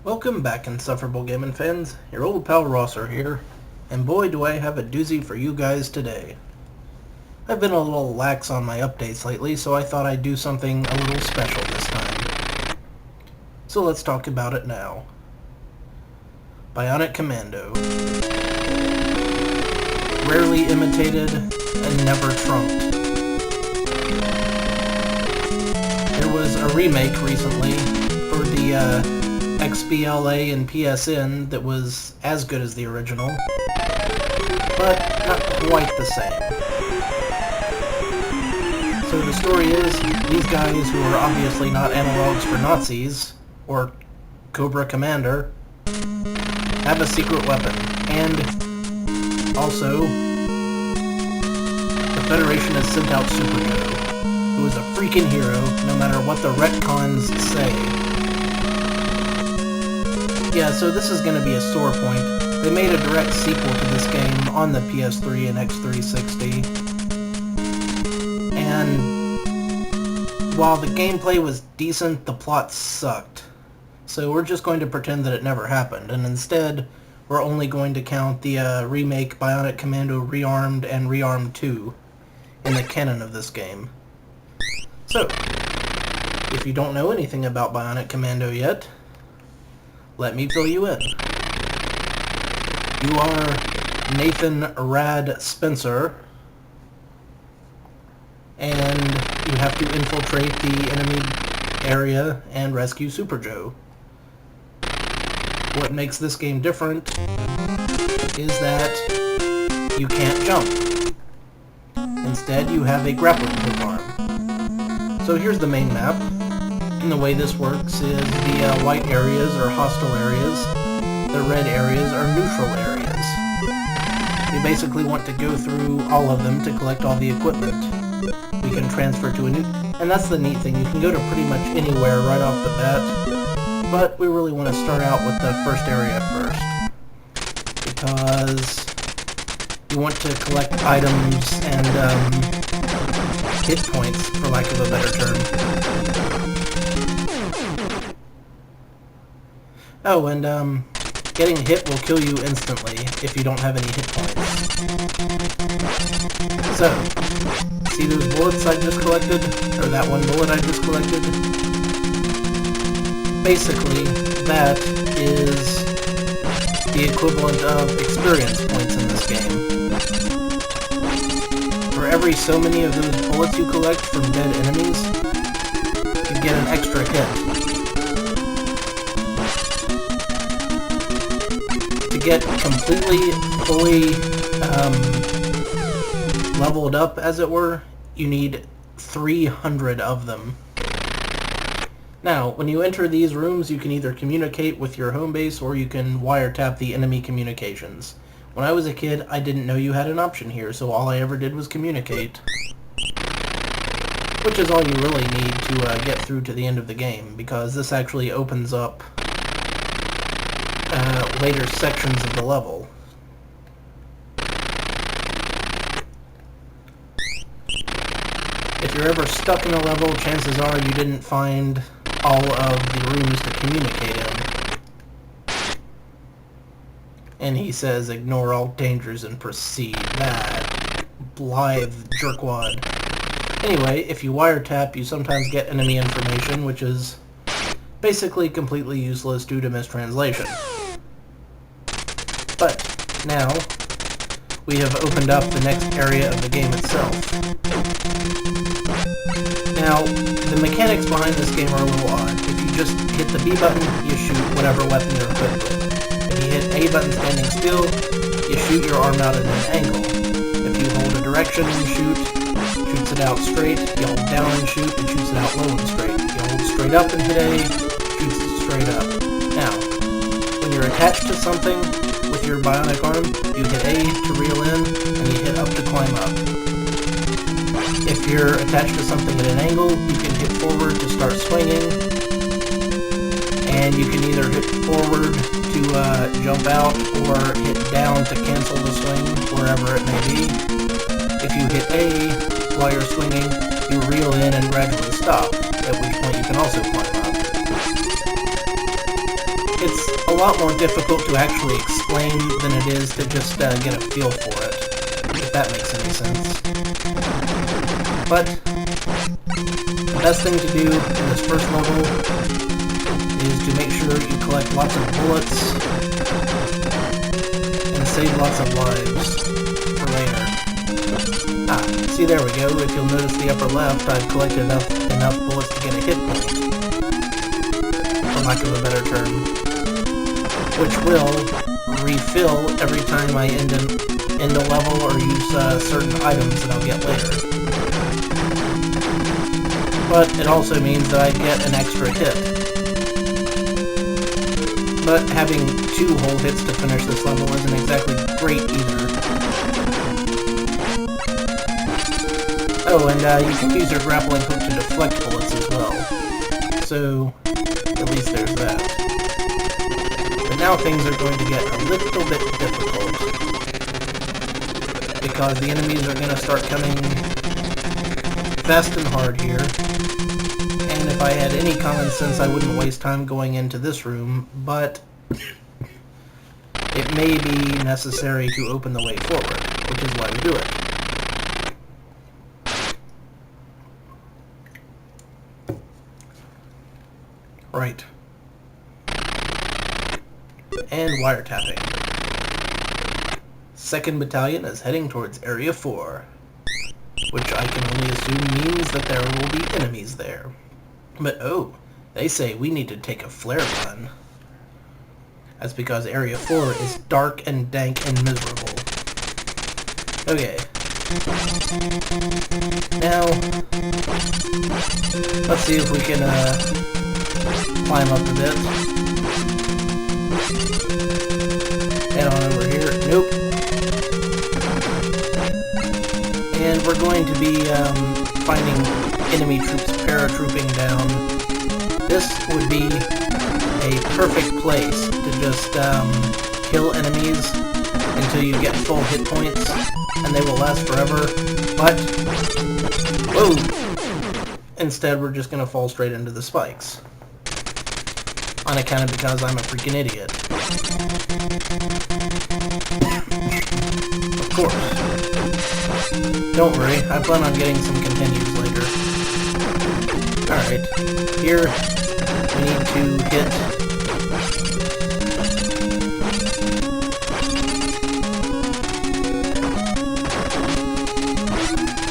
Welcome back, Insufferable gaming fans. Your old pal SirRosser here, and boy do I have a doozy for you guys today. I've been a little lax on my updates lately, so I thought I'd do something a little special this time. So let's talk about it now. Bionic Commando. Rarely imitated and never trumped. There was a remake recently for the XBLA and PSN that was as good as the original, but not quite the same. So the story is, these guys who are obviously not analogs for Nazis, or Cobra Commander, have a secret weapon, and also, the Federation has sent out Super Joe, who is a freaking hero, no matter what the retcons say. Yeah, so this is going to be a sore point. They made a direct sequel to this game on the PS3 and X360. And while the gameplay was decent, the plot sucked. So we're just going to pretend that it never happened, and instead we're only going to count the remake Bionic Commando Rearmed and Rearmed 2 in the canon of this game. So, if you don't know anything about Bionic Commando yet, let me fill you in. You are Nathan Rad Spencer, and you have to infiltrate the enemy area and rescue Super Joe. What makes this game different is that you can't jump. Instead, you have a grappling hook arm. So here's the main map. And the way this works is the white areas are hostile areas, the red areas are neutral areas. You basically want to go through all of them to collect all the equipment. We can transfer to a new... And that's the neat thing, you can go to pretty much anywhere right off the bat, but we really want to start out with the first area first, because you want to collect items and hit points, for lack of a better term. Oh, and getting hit will kill you instantly if you don't have any hit points. So, see those bullets I just collected? Or that one bullet I just collected? Basically, that is the equivalent of experience points in this game. For every so many of those bullets you collect from dead enemies, you get an extra hit. To get completely, fully leveled up, as it were, you need 300 of them. Now, when you enter these rooms, you can either communicate with your home base or you can wiretap the enemy communications. When I was a kid, I didn't know you had an option here, so all I ever did was communicate. Which is all you really need to get through to the end of the game, because this actually opens up later sections of the level. If you're ever stuck in a level, chances are you didn't find all of the rooms to communicate in. And he says, ignore all dangers and proceed. That blithe jerkwad. Anyway, if you wiretap, you sometimes get enemy information, which is basically completely useless due to mistranslation. But now, we have opened up the next area of the game itself. Now, the mechanics behind this game are a little odd. If you just hit the B button, you shoot whatever weapon you're equipped with. If you hit A button standing still, you shoot your arm out at an angle. If you hold a direction and shoot, shoots it out straight. You hold down and shoot, it shoots it out low and straight. You hold straight up and hit A, shoots it straight up. Now, when you're attached to something with your bionic arm, you hit A to reel in, and you hit up to climb up. If you're attached to something at an angle, you can hit forward to start swinging, and you can either hit forward to jump out, or hit down to cancel the swing, wherever it may be. If you hit A while you're swinging, you reel in and gradually stop, at which point you can also climb up. It's lot more difficult to actually explain than it is to just get a feel for it, if that makes any sense. But the best thing to do in this first level is to make sure you collect lots of bullets and save lots of lives for later. Ah, see, there we go. If you'll notice the upper left, I've collected enough bullets to get a hit point, for lack of a better term, which will refill every time I end a level or use certain items that I'll get later. But it also means that I get an extra hit. But having 2 whole hits to finish this level isn't exactly great either. Oh, and you can use your grappling hook to deflect bullets as well. So, at least there's that. But now things are going to get a little bit difficult, because the enemies are going to start coming fast and hard here. And if I had any common sense, I wouldn't waste time going into this room, but it may be necessary to open the way forward, which is why we do it. Right. And wiretapping. 2nd Battalion is heading towards Area 4, which I can only assume means that there will be enemies there. But oh, they say we need to take a flare gun. That's because Area 4 is dark and dank and miserable. Okay. Now, let's see if we can climb up a bit. Head on over here. Nope. And we're going to be finding enemy troops paratrooping down. This would be a perfect place to just kill enemies until you get full hit points, and they will last forever. But, whoa! Instead, we're just going to fall straight into the spikes. On account of because I'm a freaking idiot. Of course. Don't worry, I plan on getting some continues later. Alright, here we need to hit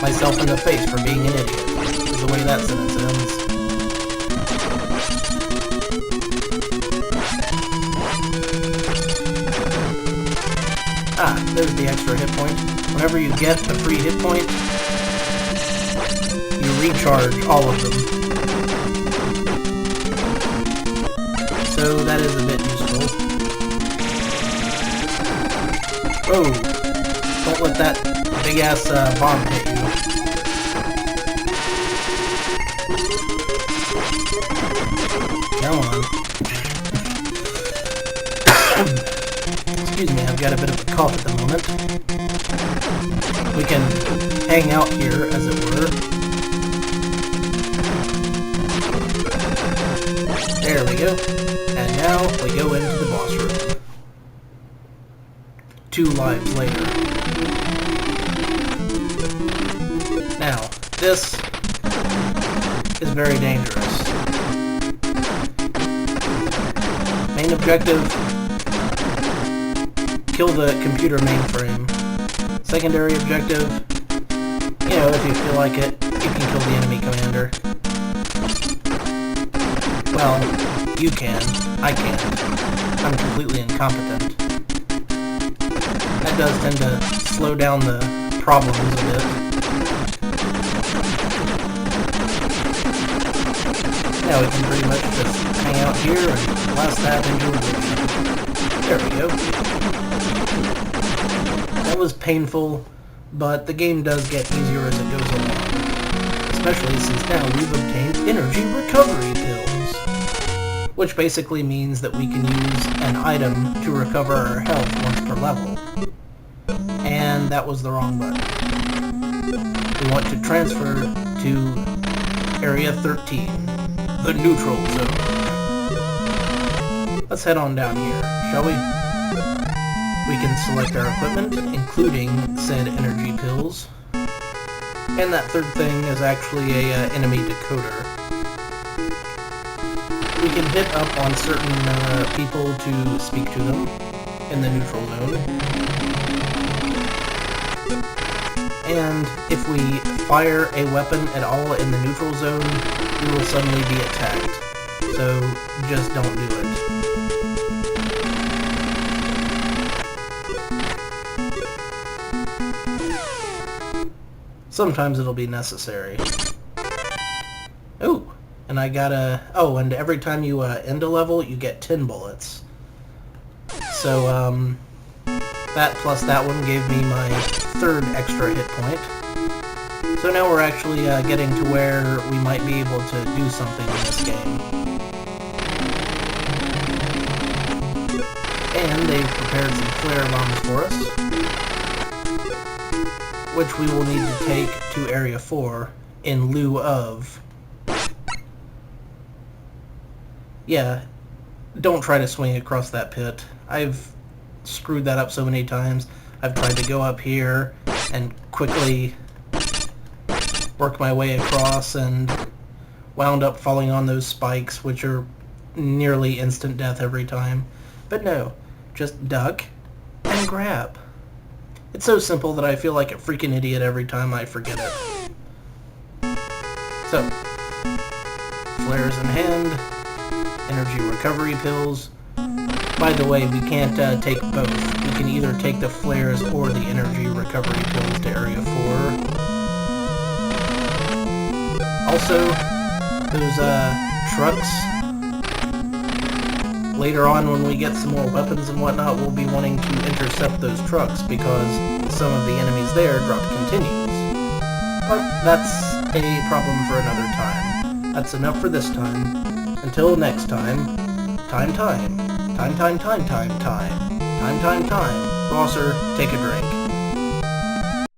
myself in the face for being an idiot, is the way that sentence ends. Ah, there's the extra hit point. Whenever you get a free hit point, you recharge all of them. So that is a bit useful. Oh, don't let that big-ass bomb hit you. Come on. Excuse me, I've got a bit of a cough at the moment. We can hang out here, as it were. There we go. And now we go into the boss room. 2 lives later. Now, this is very dangerous. Main objective: kill the computer mainframe. Secondary objective: you know, if you feel like it, you can kill the enemy commander. Well, you can. I can't. I'm completely incompetent. That does tend to slow down the problems a bit. Now we can pretty much just hang out here and blast that into oblivion. There we go. That was painful, but the game does get easier as it goes along. Especially since now we've obtained energy recovery pills, which basically means that we can use an item to recover our health once per level. And that was the wrong button. We want to transfer to Area 13, the neutral zone. let's head on down here, shall we? We can select our equipment, including said energy pills. And that third thing is actually a enemy decoder. We can hit up on certain people to speak to them in the neutral zone. And if we fire a weapon at all in the neutral zone, we will suddenly be attacked. So just don't do it. Sometimes it'll be necessary. Oh, and I got a... Oh, and every time you end a level, you get 10 bullets. So, that plus that one gave me my third extra hit point. So now we're actually getting to where we might be able to do something in this game. And they've prepared some flare bombs for us, which we will need to take to Area 4 in lieu of... Yeah, don't try to swing across that pit. I've screwed that up so many times. I've tried to go up here and quickly work my way across and wound up falling on those spikes, which are nearly instant death every time. But no, just duck and grab. It's so simple that I feel like a freaking idiot every time I forget it. So, flares in hand, energy recovery pills. By the way, we can't take both. We can either take the flares or the energy recovery pills to Area 4. Also, those trucks, later on when we get some more weapons and whatnot, we'll be wanting to intercept those trucks because some of the enemies there drop continues. But that's a problem for another time. That's enough for this time. Until next time, time. Rosser, take a drink.